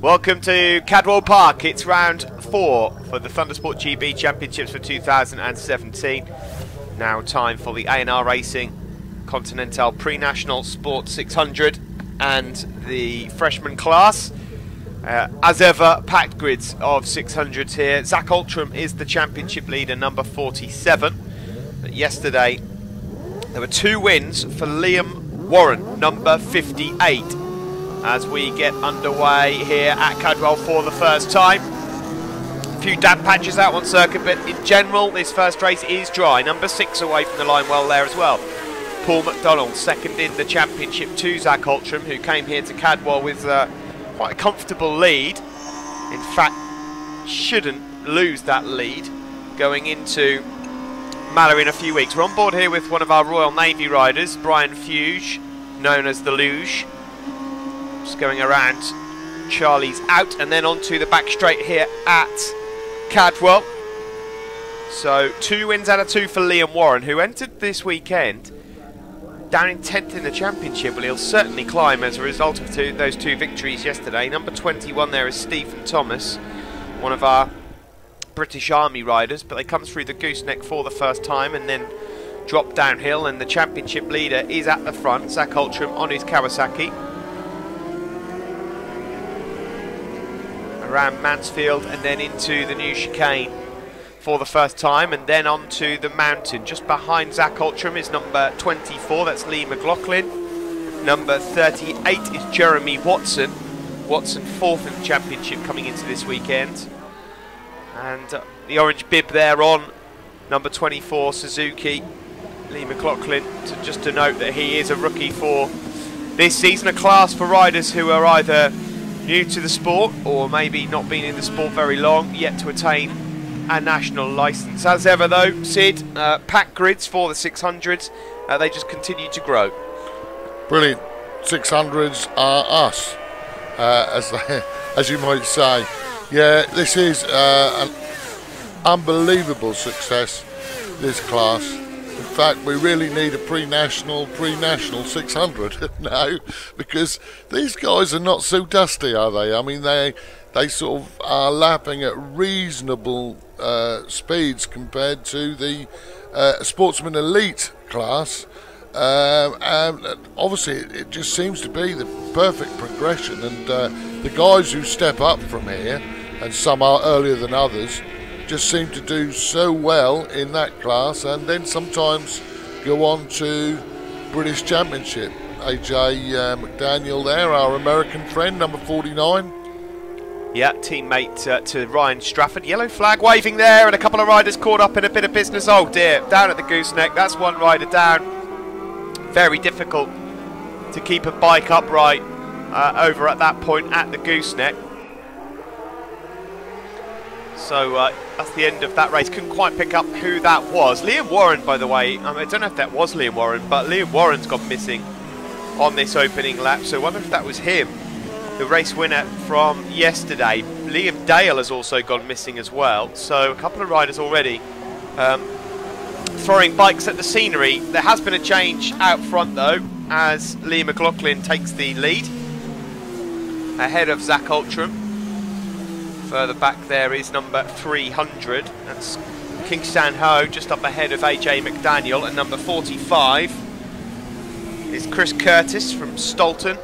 Welcome to Cadwell Park. It's round 4 for the Thundersport GB Championships for 2017. Now time for the A&R Racing Continental Pre-National Sport 600 and the freshman class. As ever, packed grids of 600s here. Zach Altram is the championship leader, number 47. But yesterday, there were 2 wins for Liam Warren, number 58. As we get underway here at Cadwell for the first time. A few damp patches out on circuit, but in general, this first race is dry. Number 6 away from the line well there as well. Paul McDonald, second in the championship to Zach Altram, who came here to Cadwell with quite a comfortable lead. In fact, shouldn't lose that lead going into Mallory in a few weeks. We're on board here with one of our Royal Navy riders, Brian Fuge, known as the Luge. Just going around Charlie's out and then onto the back straight here at Cadwell. So 2 wins out of 2 for Liam Warren, who entered this weekend down in 10th in the championship. Well, he'll certainly climb as a result of those 2 victories yesterday. Number 21 there is Stephen Thomas, one of our British Army riders, but they come through the gooseneck for the first time and then drop downhill, and the championship leader is at the front, Zach Altram on his Kawasaki. Around Mansfield and then into the new chicane for the first time, and then onto the mountain. Just behind Zach Altram is number 24, that's Lee McLaughlin. Number 38 is Jeremy Watson. Watson 4th in the championship coming into this weekend. And the orange bib there on number 24, Suzuki, Lee McLaughlin. Just to note that he is a rookie for this season, a class for riders who are either new to the sport or maybe not been in the sport very long, yet to attain a national licence. As ever though, Sid, pack grids for the 600s, they just continue to grow. Brilliant. 600s are us, as you might say. Yeah, this is an unbelievable success, this class. In fact, we really need a pre-national 600 now, because these guys are not so dusty, are they? I mean, they sort of are lapping at reasonable speeds compared to the Sportsman Elite class. And obviously, it just seems to be the perfect progression. And the guys who step up from here, and some are earlier than others, just seem to do so well in that class, and then sometimes go on to British Championship. AJ McDaniel there, our American friend, number 49. Yeah, teammate to Ryan Strafford. Yellow flag waving there, and a couple of riders caught up in a bit of business. Oh dear, down at the gooseneck, that's one rider down. Very difficult to keep a bike upright over at that point at the gooseneck. So that's the end of that race. Couldn't quite pick up who that was. Liam Warren, by the way, I don't know if that was Liam Warren, but Liam Warren's gone missing on this opening lap, so I wonder if that was him, the race winner from yesterday. Liam Dale has also gone missing as well, so a couple of riders already throwing bikes at the scenery. There has been a change out front though, as Lee McLaughlin takes the lead ahead of Zach Altram. Further back there is number 300, that's Kingston Ho, just up ahead of AJ McDaniel. And number 45 is Chris Curtis from Stolton,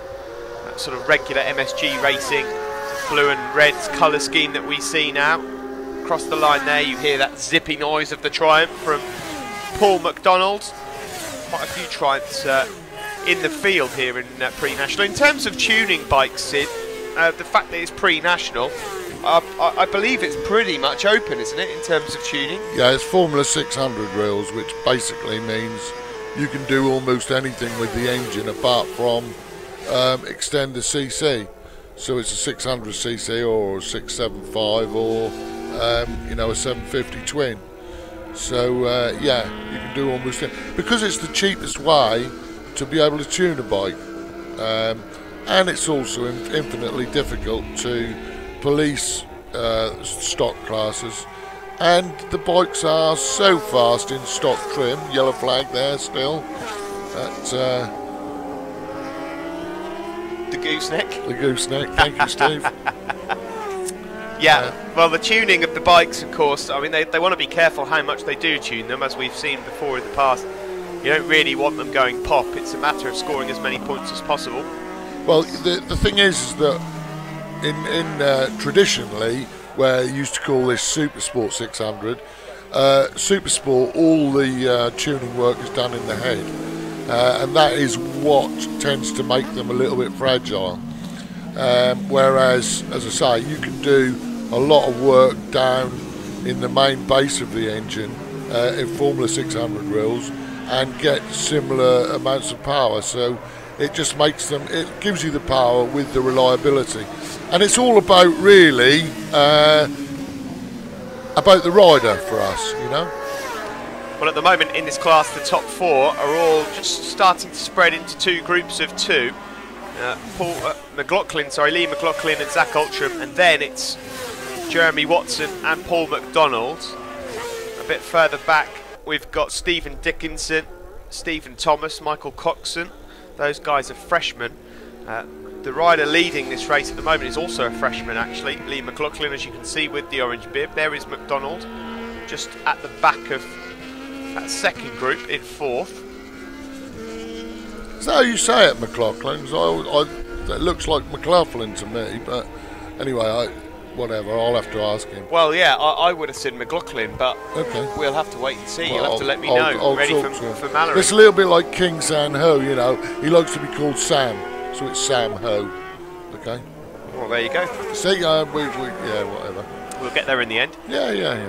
that sort of regular MSG racing, blue and red colour scheme that we see now. Across the line there you hear that zippy noise of the Triumph from Paul McDonald. Quite a few Triumphs in the field here in pre-national. In terms of tuning bikes, Sid, the fact that it's pre-national, I believe it's pretty much open, isn't it, in terms of tuning? Yeah, it's Formula 600 rules, which basically means you can do almost anything with the engine apart from extend the CC. So it's a 600cc or a 675 or you know, a 750 twin. So yeah, you can do almost anything, because it's the cheapest way to be able to tune a bike, and it's also infinitely difficult to police stock classes, and the bikes are so fast in stock trim. Yellow flag there still. That the gooseneck. The gooseneck. Thank you, Steve. Yeah, well, the tuning of the bikes, of course, I mean, they want to be careful how much they do tune them, as we've seen before in the past. You don't really want them going pop. It's a matter of scoring as many points as possible. Well, the thing is that in traditionally, where you used to call this Super Sport 600, Super Sport, all the tuning work is done in the head, and that is what tends to make them a little bit fragile. Whereas, as I say, you can do a lot of work down in the main base of the engine in Formula 600 wheels and get similar amounts of power. So it just makes them, it gives you the power with the reliability. And it's all about really about the rider for us, you know. Well, at the moment in this class, the top four are all just starting to spread into two groups of two. Lee McLaughlin and Zach Ultram, and then it's Jeremy Watson and Paul McDonald. A bit further back, we've got Stephen Dickinson, Stephen Thomas, Michael Coxon. Those guys are freshmen. The rider leading this race at the moment is also a freshman, actually, Lee McLaughlin, as you can see with the orange bib. There is McDonald, just at the back of that second group in fourth. Is that how you say it, McLaughlin? It looks like McLaughlin to me, but anyway, whatever, I'll have to ask him. Well, yeah, I would have said McLaughlin, but okay, we'll have to wait and see. Well, You'll have to let me know. I'll Ready for Mallory. It's a little bit like King San Ho, you know. He likes to be called Sam, so it's Sam Ho. Okay. Well, there you go. See, yeah, whatever. We'll get there in the end. Yeah.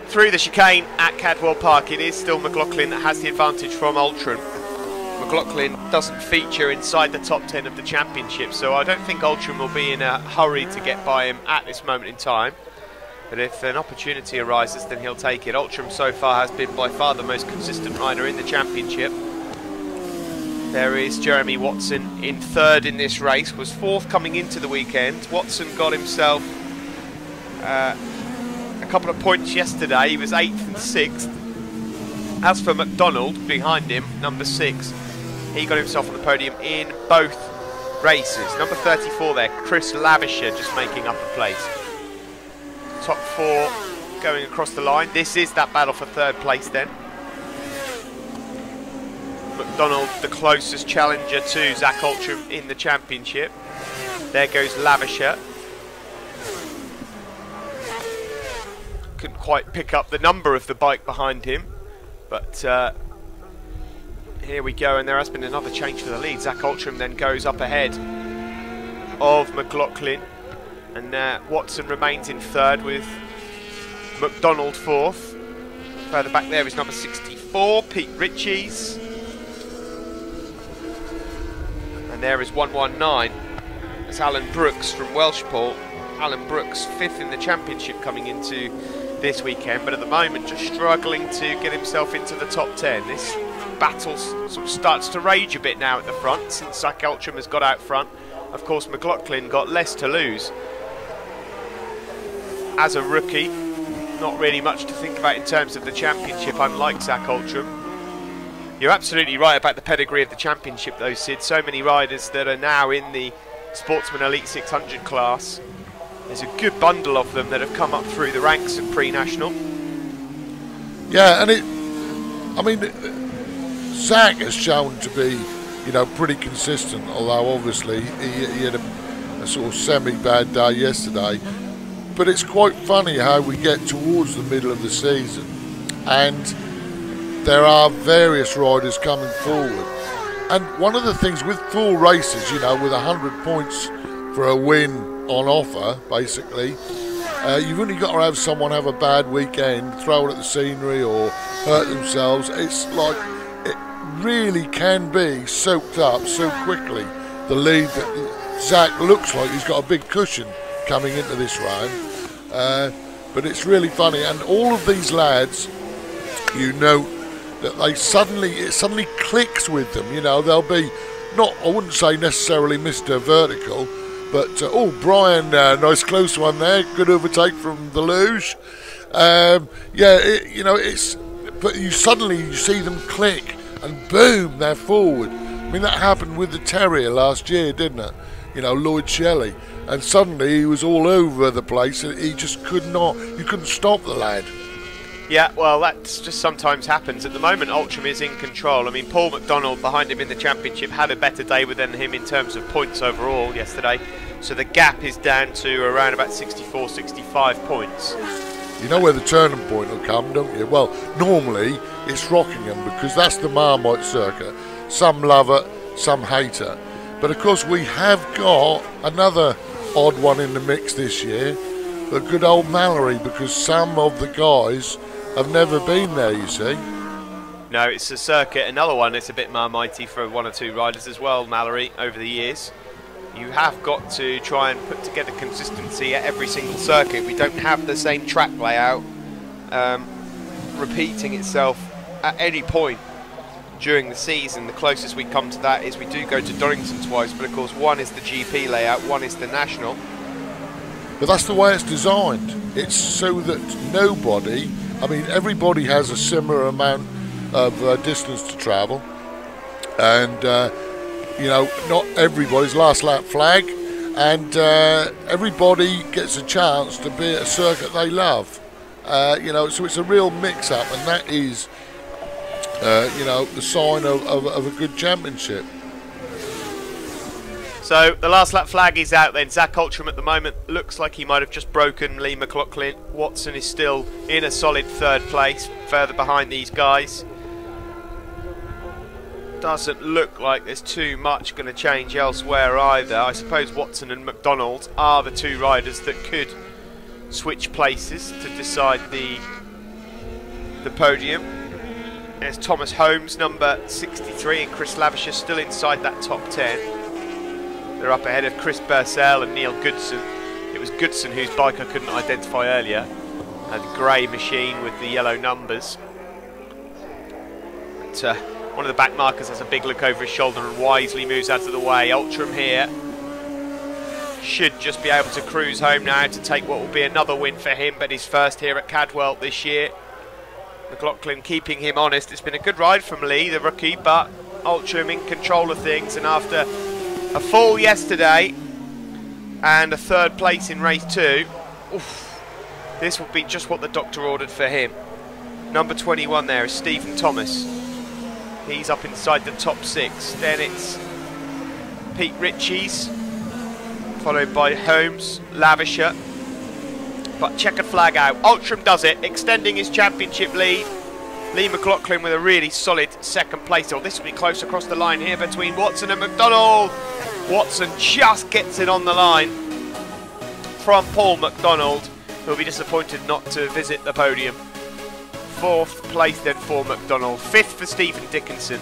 Through the chicane at Cadwell Park, it is still McLaughlin that has the advantage from Ultram. McLaughlin doesn't feature inside the top 10 of the championship, so I don't think Ultram will be in a hurry to get by him at this moment in time. But if an opportunity arises, then he'll take it. Ultram so far has been by far the most consistent rider in the championship. There is Jeremy Watson in third in this race, was fourth coming into the weekend. Watson got himself a couple of points yesterday. He was 8th and 6th. As for McDonald, behind him, number 6, he got himself on the podium in both races. Number 34 there, Chris Lavisher, just making up a place. Top 4 going across the line. This is that battle for third place then. McDonald, the closest challenger to Zach Ultram in the championship. There goes Lavisher. Couldn't quite pick up the number of the bike behind him, but here we go, and there has been another change for the lead. Zach Ultram then goes up ahead of McLaughlin, and Watson remains in third with McDonald fourth. Further back there is number 64, Pete Ritchies. And there is 119. It's Alan Brooks from Welshpool. Alan Brooks, 5th in the championship coming into this weekend, but at the moment just struggling to get himself into the top 10. This battle sort of starts to rage a bit now at the front since Zach Ultram has got out front. Of course, McLaughlin got less to lose. As a rookie, not really much to think about in terms of the championship, unlike Zach Ultram. You're absolutely right about the pedigree of the championship though, Sid. So many riders that are now in the Sportsman Elite 600 class. There's a good bundle of them that have come up through the ranks of pre-national. Yeah, and I mean, Zach has shown to be, you know, pretty consistent, although obviously he had a sort of semi-bad day yesterday. But it's quite funny how we get towards the middle of the season and there are various riders coming forward. And one of the things with 4 races, you know, with 100 points for a win on offer, basically, you've only got to have someone have a bad weekend, throw it at the scenery or hurt themselves. It's like it really can be soaked up so quickly. The lead that Zach looks like he's got a big cushion coming into this round, but it's really funny. And all of these lads, you know, that it suddenly clicks with them. You know, they'll be not, I wouldn't say necessarily Mr. Vertical, but oh, Brian, nice close one there, good overtake from the luge. Yeah, you know, it's, but you suddenly see them click and boom, they're forward. mean, that happened with the Terrier last year, didn't it? You know, Lloyd Shelley. And suddenly he was all over the place and he just could not, you couldn't stop the lad. Yeah, well, that's just sometimes happens. At the moment, Ultram is in control. I mean, Paul McDonald behind him in the championship had a better day than him in terms of points overall yesterday. So the gap is down to around about 64, 65 points. You know where the turning point will come, don't you? Well, normally it's Rockingham because that's the Marmite circuit. Some love it, some hate it. But of course we have got another odd one in the mix this year, the good old Mallory, because some of the guys have never been there, you see. No, it's a circuit, another one that's a bit Marmitey for one or two riders as well, Mallory, over the years. You have got to try and put together consistency at every single circuit. We don't have the same track layout repeating itself at any point during the season. The closest we come to that is we do go to Donington twice, but of course one is the GP layout, one is the National. But that's the way it's designed. It's so that nobody, I mean everybody has a similar amount of distance to travel, and you know, not everybody's last lap flag, and everybody gets a chance to be at a circuit they love. You know, so it's a real mix-up, and that is, you know, the sign of a good championship. So the last lap flag is out then. Zach Ultram at the moment looks like he might have just broken Lee McLaughlin. Watson is still in a solid third place, further behind these guys. Doesn't look like there's too much going to change elsewhere either. I suppose Watson and McDonald are the two riders that could switch places to decide the podium. There's Thomas Holmes, number 63, and Chris Lavisher still inside that top 10. They're up ahead of Chris Bursell and Neil Goodson. It was Goodson whose bike I couldn't identify earlier. The grey machine with the yellow numbers. But, one of the back markers has a big look over his shoulder and wisely moves out of the way. Ultram here should just be able to cruise home now to take what will be another win for him, but his first here at Cadwell this year. McLaughlin keeping him honest. It's been a good ride from Lee, the rookie, but Ultram in control of things, and after a fall yesterday and a third place in race 2, this will be just what the doctor ordered for him. Number 21 there is Stephen Thomas. He's up inside the top 6. Then it's Pete Ritchie's, followed by Holmes, Lavisher. But checkered flag out. Ultram does it, extending his championship lead. Lee McLaughlin with a really solid second place. Oh, this will be close across the line here between Watson and McDonald. Watson just gets it on the line from Paul McDonald, who'll be disappointed not to visit the podium. 4th place then for McDonald, 5th for Stephen Dickinson,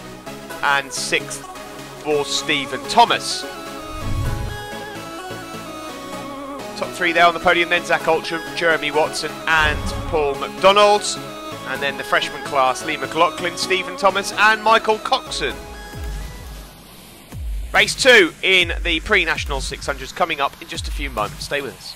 and 6th for Stephen Thomas. Top 3 there on the podium then: Zach Ultram, Jeremy Watson and Paul McDonald. And then the freshman class: Lee McLaughlin, Stephen Thomas and Michael Coxon. Race 2 in the pre-national 600s coming up in just a few moments. Stay with us.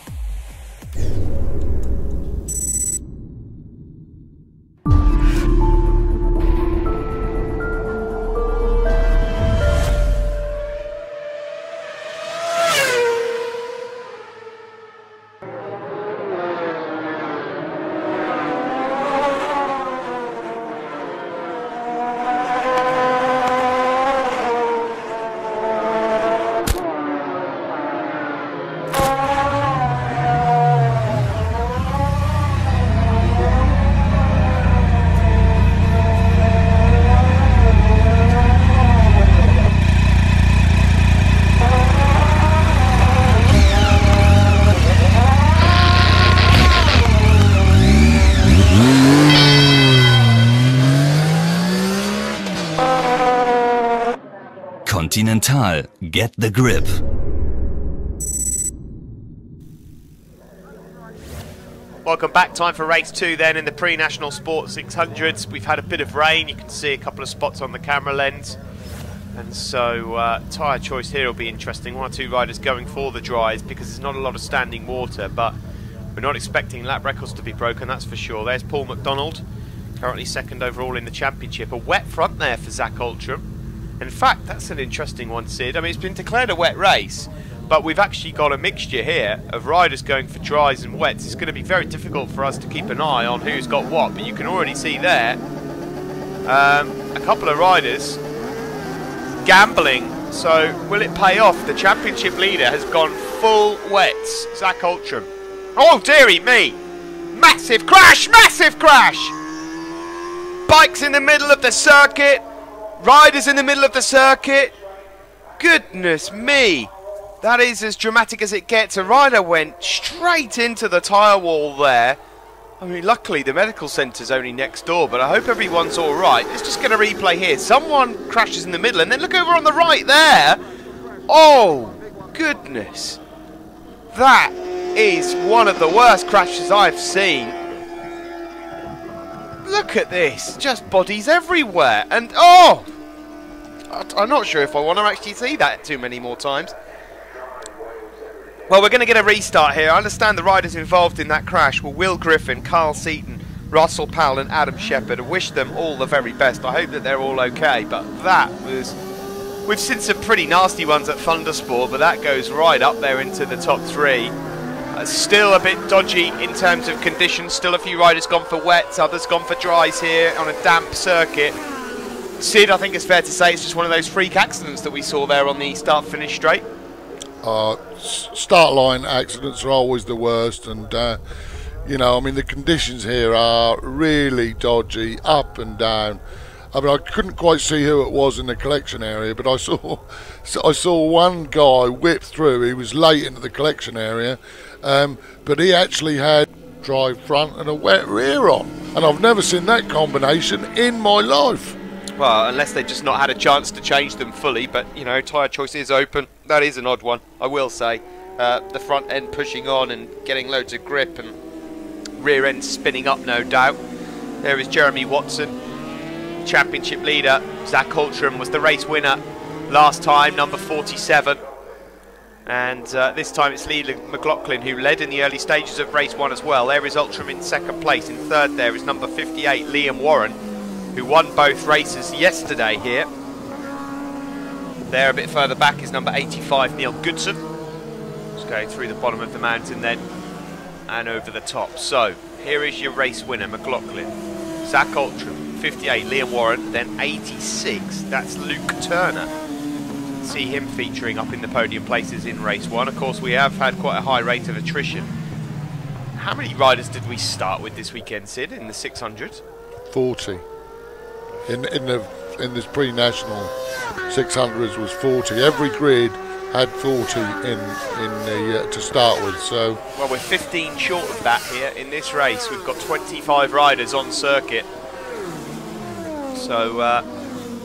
Continental, get the grip. Welcome back. Time for race 2 then in the pre-national sport 600s. We've had a bit of rain. You can see a couple of spots on the camera lens. And so tyre choice here will be interesting. 1 or 2 riders going for the dries because there's not a lot of standing water, but we're not expecting lap records to be broken, that's for sure. There's Paul McDonald, currently 2nd overall in the championship. A wet front there for Zach Ultram. In fact, that's an interesting one, Sid. I mean, it's been declared a wet race, but we've actually got a mixture here of riders going for dries and wets. It's going to be very difficult for us to keep an eye on who's got what, but you can already see there a couple of riders gambling. So will it pay off? The championship leader has gone full wets, Zach Ultram. Oh dearie me! Massive crash! Massive crash! Bikes in the middle of the circuit, riders in the middle of the circuit. Goodness me! That is as dramatic as it gets. A rider went straight into the tyre wall there. I mean, luckily the medical centre's only next door, but I hope everyone's alright. Let's just get a replay here. Someone crashes in the middle, and then look over on the right there. Oh, goodness. That is one of the worst crashes I've seen. Look at this. Just bodies everywhere. And, oh! I'm not sure if I want to actually see that too many more times. Well, we're going to get a restart here. I understand the riders involved in that crash were Will Griffin, Carl Seaton, Russell Powell and Adam Shepherd. I wish them all the very best. I hope that they're all okay, but that was... We've seen some pretty nasty ones at Thundersport, but that goes right up there into the top three. Still a bit dodgy in terms of conditions. Still a few riders gone for wets, others gone for dries here on a damp circuit. Sid, I think it's fair to say it's just one of those freak accidents that we saw there on the start-finish straight. Start line accidents are always the worst, and you know, I mean, the conditions here are really dodgy, up and down. I mean, I couldn't quite see who it was in the collection area, but I saw one guy whip through. He was late into the collection area, but he actually had dry front and a wet rear on, and I've never seen that combination in my life. Well, unless they've just not had a chance to change them fully, but, you know, tyre choice is open. That is an odd one, I will say. The front end pushing on and getting loads of grip, and rear end spinning up, no doubt. There is Jeremy Watson, championship leader. Zach Ultram was the race winner last time, number 47. And this time it's Lee McLaughlin who led in the early stages of race 1 as well. There is Ultram in second place. In third there is number 58, Liam Warren, who won both races yesterday here. There a bit further back is number 85, Neil Goodson. Just going through the bottom of the mountain then and over the top. So here is your race winner, McLaughlin. Zach Ultram, 58, Liam Warren, then 86, that's Luke Turner. See him featuring up in the podium places in race 1. Of course, we have had quite a high rate of attrition. How many riders did we start with this weekend, Sid, in the 600? 40. In this pre-national 600s was 40. Every grid had 40 in the to start with. So well, we're 15 short of that here in this race. We've got 25 riders on circuit. So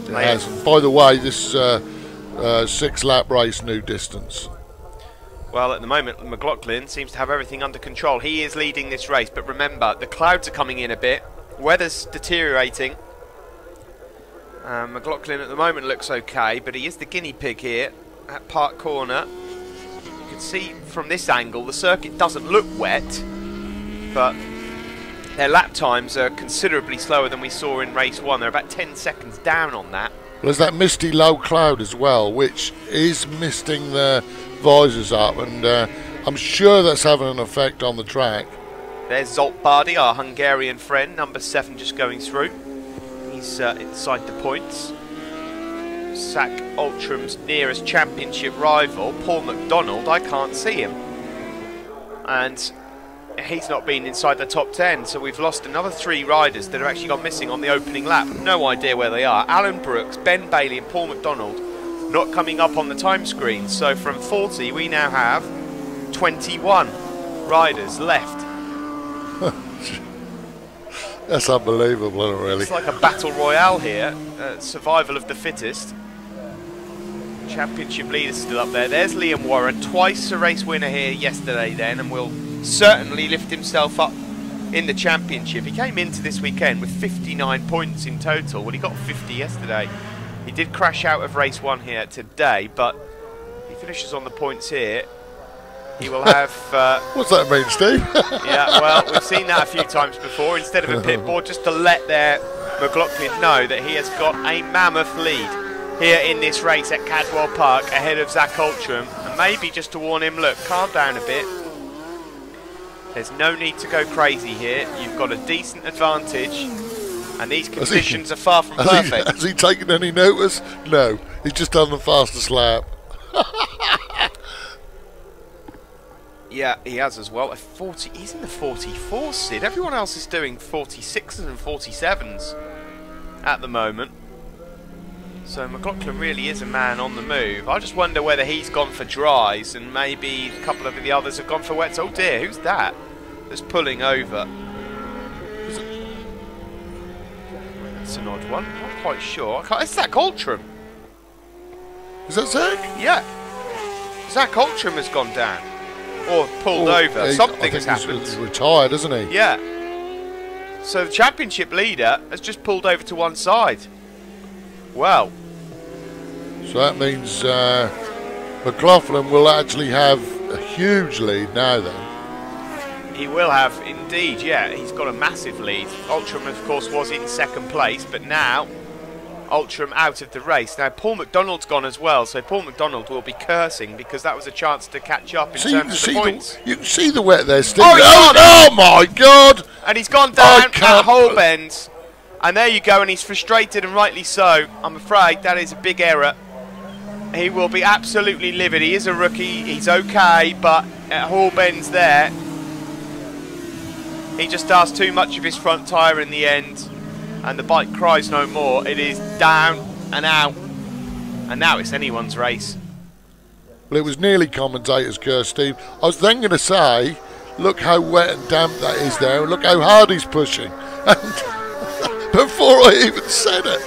it has. By the way, this 6-lap race, new distance. Well, at the moment, McLaughlin seems to have everything under control. He is leading this race, but remember, the clouds are coming in a bit. Weather's deteriorating. McLaughlin at the moment looks okay, but he is the guinea pig here at Park Corner. You can see from this angle the circuit doesn't look wet, but their lap times are considerably slower than we saw in race 1. They're about 10 seconds down on that. Well, there's that misty low cloud as well, which is misting the visors up, and I'm sure that's having an effect on the track. There's Zolt Bardi, our Hungarian friend, number 7, just going through. He's inside the points. Zach Ultram's nearest championship rival, Paul McDonald, I can't see him. And he's not been inside the top 10, so we've lost another 3 riders that have actually gone missing on the opening lap. No idea where they are. Alan Brooks, Ben Bailey and Paul McDonald not coming up on the time screen. So from 40 we now have 21 riders left. That's unbelievable, isn't it, really? It's like a battle royale here, survival of the fittest. Championship leader still up there. There's Liam Warren, twice a race winner here yesterday then, and will certainly lift himself up in the championship. He came into this weekend with 59 points in total. Well, he got 50 yesterday. He did crash out of race 1 here today, but he finishes on the points here. He will have... What's that mean, Steve? Yeah, well, we've seen that a few times before. Instead of a pit board, just to let their McLaughlin know that he has got a mammoth lead here in this race at Cadwell Park ahead of Zach Ultram, and maybe just to warn him, look, calm down a bit. There's no need to go crazy here. You've got a decent advantage, and these conditions are far from perfect. Has he taken any notice? No, he's just done the fastest lap. Yeah, he has as well. He's in the 44, Sid. Everyone else is doing 46s and 47s at the moment. So McLaughlin really is a man on the move. I just wonder whether he's gone for dries and maybe a couple of the others have gone for wets. Oh dear, who's that that's pulling over? That's an odd one. I'm not quite sure. It's Zach Ultram. Is that Zach? Yeah. Zach Ultram has gone down. Or pulled over. Something has happened. He's retired, isn't he? Yeah. So the championship leader has just pulled over to one side. Well. So that means McLaughlin will actually have a huge lead now then. He will have indeed, yeah. He's got a massive lead. Ultram, of course, was in second place, but now Ultram out of the race. Now Paul McDonald's gone as well, so Paul McDonald will be cursing because that was a chance to catch up in terms of the points. You can see the wet there, Steve. Oh my God! And he's gone down at Holbens. And there you go, and he's frustrated, and rightly so. I'm afraid that is a big error. He will be absolutely livid. He is a rookie, he's okay, but at Holbens there, he just asked too much of his front tyre in the end, and the bike cries no more. It is down and out, and now it's anyone's race. Well, it was nearly commentator's curse, Steve. I was then going to say, look how wet and damp that is there, and look how hard he's pushing. And before I even said it,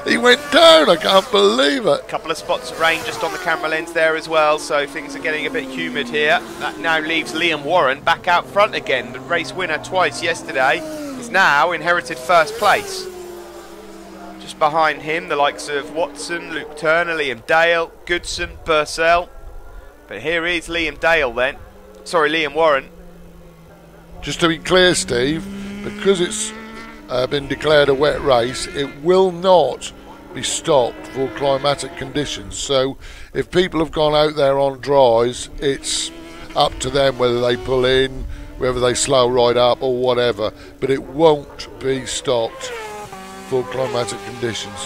he went down. I can't believe it. A couple of spots of rain just on the camera lens there as well, so things are getting a bit humid here. That now leaves Liam Warren back out front again. The race winner twice yesterday is now inherited first place. Just behind him, the likes of Watson, Luke Turner, Liam Dale, Goodson, Purcell. But here is Liam Dale then. Sorry, Liam Warren. Just to be clear, Steve, because it's been declared a wet race, it will not be stopped for climatic conditions. So if people have gone out there on dries, it's up to them whether they pull in, whether they slow right up or whatever, but it won't be stopped for climatic conditions.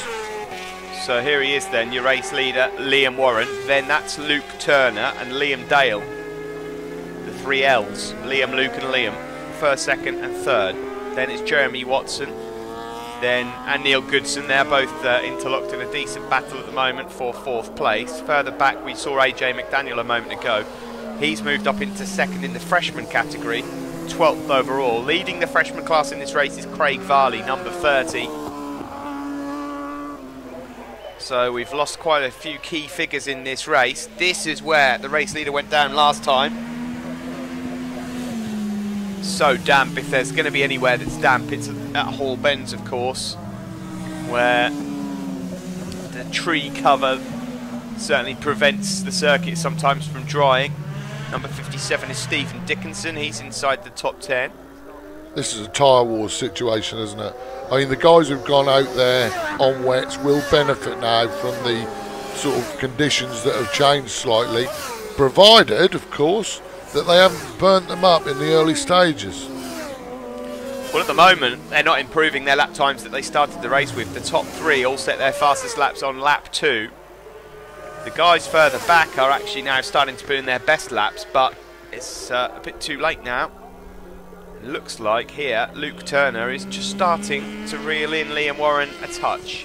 So here he is then, your race leader Liam Warren, then that's Luke Turner and Liam Dale, the three L's, Liam, Luke and Liam, first, second and third. Then it's Jeremy Watson and Neil Goodson. They're both interlocked in a decent battle at the moment for fourth place. Further back we saw AJ McDaniel a moment ago. He's moved up into second in the freshman category, 12th overall. Leading the freshman class in this race is Craig Varley, number 30. So we've lost quite a few key figures in this race. This is where the race leader went down last time. So damp, if there's going to be anywhere that's damp, it's at Holbens, of course, where the tree cover certainly prevents the circuit sometimes from drying. Number 57 is Stephen Dickinson. He's inside the top 10. This is a tyre wars situation, isn't it? I mean, the guys who've gone out there on wets will benefit now from the sort of conditions that have changed slightly, provided, of course, that they haven't burnt them up in the early stages. Well, at the moment, they're not improving their lap times that they started the race with. The top three all set their fastest laps on lap 2. The guys further back are actually now starting to put in their best laps, but it's a bit too late now. It looks like here, Luke Turner is just starting to reel in Liam Warren a touch.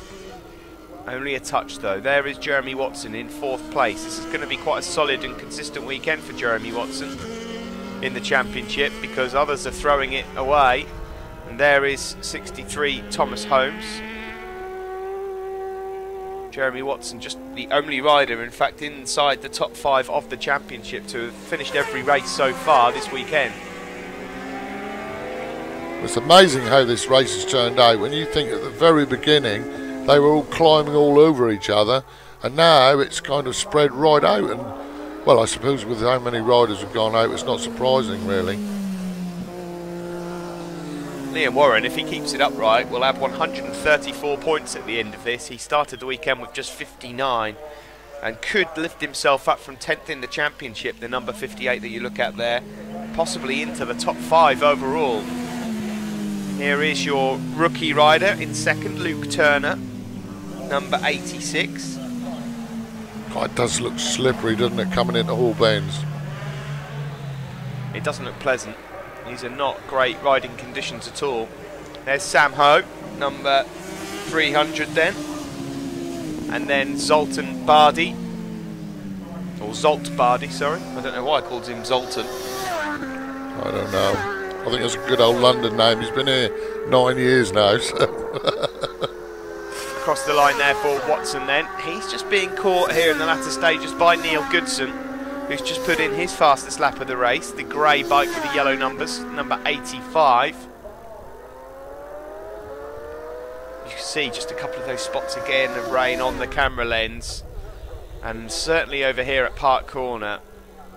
Only a touch though. There is Jeremy Watson in fourth place. This is going to be quite a solid and consistent weekend for Jeremy Watson in the championship because others are throwing it away. And there is 63 Thomas Holmes. Jeremy Watson, just the only rider, in fact, inside the top 5 of the championship to have finished every race so far this weekend. It's amazing how this race has turned out. When you think at the very beginning they were all climbing all over each other, and now it's kind of spread right out. And well, I suppose with how many riders have gone out, it's not surprising really. Liam Warren, if he keeps it upright, will have 134 points at the end of this. He started the weekend with just 59 and could lift himself up from 10th in the championship, the number 58 that you look at there, possibly into the top 5 overall. Here is your rookie rider in second, Luke Turner, number 86. God, it does look slippery, doesn't it, coming into Hall Bends? It doesn't look pleasant. These are not great riding conditions at all. There's Sam Ho, number 300 then. And then Zoltan Bardi. Or Zolt Bardi, sorry. I don't know why I called him Zoltan. I don't know. I think it's a good old London name. He's been here 9 years now. So. Across the line there for Watson then. He's just being caught here in the latter stages by Neil Goodson, who's just put in his fastest lap of the race, the grey bike with the yellow numbers, number 85. You can see just a couple of those spots again of rain on the camera lens, and certainly over here at Park Corner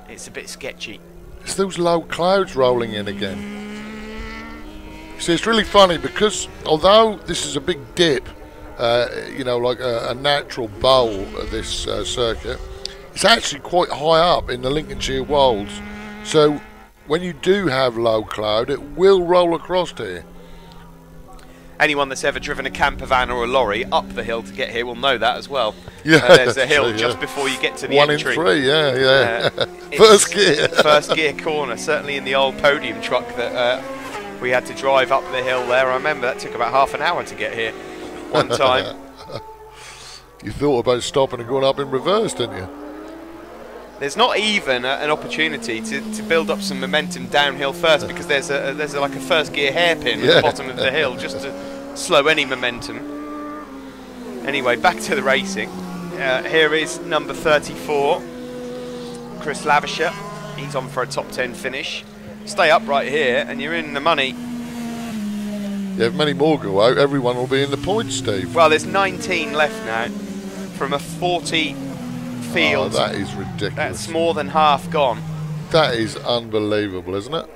it's a bit sketchy. It's those low clouds rolling in again. See, it's really funny because although this is a big dip, you know, like a natural bowl of this circuit, it's actually quite high up in the Lincolnshire Wolds, so when you do have low cloud, it will roll across here. Anyone that's ever driven a camper van or a lorry up the hill to get here will know that as well. Yeah, there's a hill just before you get to the entry. 1 in 3, yeah. First gear. First gear corner, certainly in the old podium truck that we had to drive up the hill there. I remember that took about half an hour to get here one time. You thought about stopping and going up in reverse, didn't you? There's not even an opportunity to build up some momentum downhill first, because there's like a first gear hairpin at the bottom of the hill just to slow any momentum. Anyway, back to the racing. Here is number 34, Chris Lavisher. He's on for a top 10 finish. Stay upright here and you're in the money. Yeah, if many more go out, everyone will be in the points, Steve. Well, there's 19 left now from a 40 field. Oh, that is ridiculous. That's more than half gone. That is unbelievable, isn't it?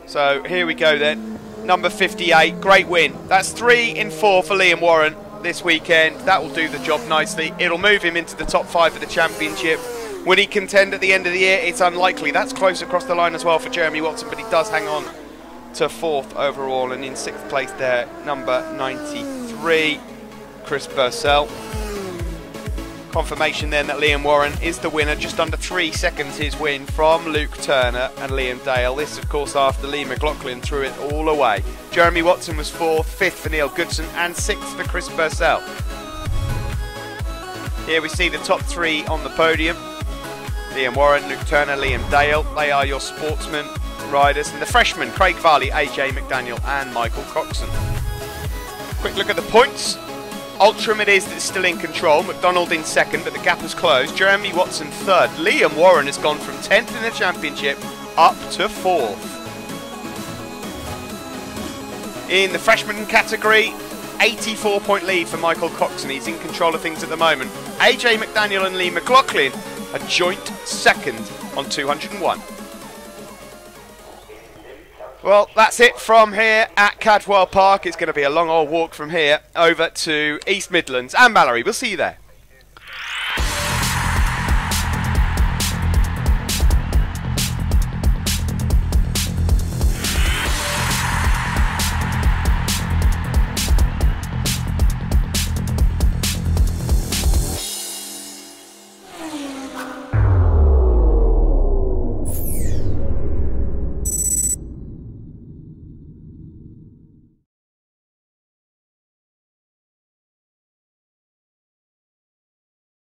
So here we go then. Number 58, great win. That's 3 in 4 for Liam Warren this weekend. That will do the job nicely. It'll move him into the top 5 of the championship. Will he contend at the end of the year? It's unlikely. That's close across the line as well for Jeremy Watson, but he does hang on to 4th overall, and in 6th place there, number 93, Chris Bursell. Confirmation then that Liam Warren is the winner, just under 3 seconds his win from Luke Turner and Liam Dale. This, of course, after Lee McLaughlin threw it all away. Jeremy Watson was 4th, 5th for Neil Goodson, and 6th for Chris Bursell. Here we see the top 3 on the podium. Liam Warren, Luke Turner, Liam Dale. They are your sportsmen riders. And the freshmen, Craig Varley, AJ McDaniel and Michael Coxon. Quick look at the points. Ultram it is that's still in control. McDonald in 2nd, but the gap has closed. Jeremy Watson 3rd. Liam Warren has gone from 10th in the championship up to 4th. In the freshman category, 84-point lead for Michael Coxon. He's in control of things at the moment. AJ McDaniel and Lee McLaughlin a joint 2nd on 201. Well, that's it from here at Cadwell Park. It's going to be a long old walk from here over to East Midlands and Mallory. We'll see you there.